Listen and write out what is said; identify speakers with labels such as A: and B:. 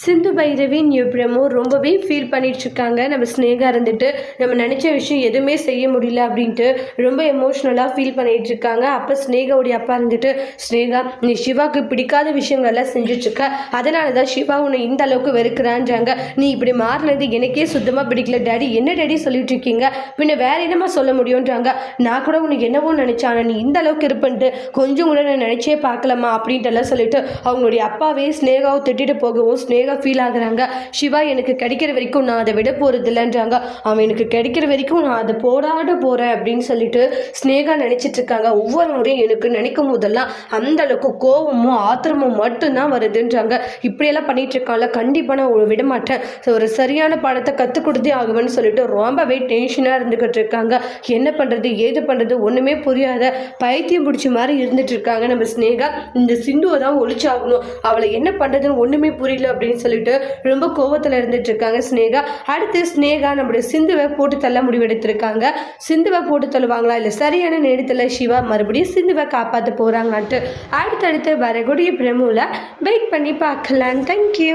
A: Sindhu Bhairavi promo ரொம்பவே feel பண்ணிட்டு இருக்காங்க. நம்ம ஸ்னேகா இருந்துட்டு நம்ம நினச்ச விஷயம் எதுவுமே செய்ய முடியல அப்படின்ட்டு ரொம்ப எமோஷ்னலாக ஃபீல் பண்ணிட்டு இருக்காங்க. அப்போ ஸ்னேகாவுடைய அப்பா இருந்துட்டு, ஸ்னேகா நீ சிவாவுக்கு பிடிக்காத விஷயங்கள்லாம் செஞ்சுட்ருக்க, அதனால தான் சிவா உன்னை இந்த அளவுக்கு வெறுக்கிறான்றாங்க. நீ இப்படி மாறினது எனக்கே சுத்தமாக பிடிக்கல டேடி, என்ன டேடி சொல்லிட்டு இருக்கீங்க, பின்ன வேற என்னமா சொல்ல முடியும்ன்றாங்க. நான் கூட உனக்கு என்னவோ நினச்சான, நீ இந்த அளவுக்கு இருப்பன்ட்டு கொஞ்சம் கூட நான் நினச்சே பார்க்கலாமா அப்படின்ட்டு எல்லாம் சொல்லிட்டு அவங்களுடைய அப்பாவே ஸ்னேகாவை திட்டிட்டு போகவும் ஸ்னேகா ஃபீல் ஆகுறாங்க. சிவா எனக்கு கிடைக்கிற வரைக்கும் நான் அதை விட போகிறது இல்லைன்றாங்க. அவன் எனக்கு கிடைக்கிற வரைக்கும் நான் அதை போராட போகிறேன் அப்படின்னு சொல்லிட்டு ஸ்னேகா நினச்சிட்டு இருக்காங்க. ஒவ்வொரு முறையும் எனக்கு நினைக்கும் போதெல்லாம் அந்த அளவுக்கு கோபமும் ஆத்திரமும் மட்டும்தான் வருதுன்றாங்க. இப்படியெல்லாம் பண்ணிட்டு இருக்காங்கள, கண்டிப்பாக நான் விட மாட்டேன், ஒரு சரியான பாடத்தை கற்றுக் கொடுத்தே ஆகுவேன்னு சொல்லிட்டு ரொம்பவே டென்ஷனாக இருந்துக்கிட்டு இருக்காங்க. என்ன பண்ணுறது ஏது பண்ணுறது ஒன்றுமே புரியாத பைத்தியம் பிடிச்ச மாதிரி இருந்துட்டு இருக்காங்க நம்ம ஸ்னேகா. இந்த சிந்துவை தான் ஒழிச்சாகணும், அவளை என்ன பண்ணுறதுன்னு ஒன்றுமே புரியல அப்படின்னு சொல்லிட்டு ரொம்ப கோவத்தில் இருந்துட்டு இருக்காங்க ஸ்னேகா. அடுத்து ஸ்னேகா நம்மளுடைய சிந்துவை போட்டு தள்ள முடிவெடுத்திருக்காங்க. சிந்துவை போட்டு தள்ளுவாங்களா, இல்லை சரியான நேரத்தில் சிவா மறுபடியும் சிந்துவை காப்பாற்ற போகிறாங்கன்ட்டு அடுத்தடுத்து வரக்கூடிய பிரமுல வெயிட் பண்ணி பார்க்கலாம். தேங்க்யூ.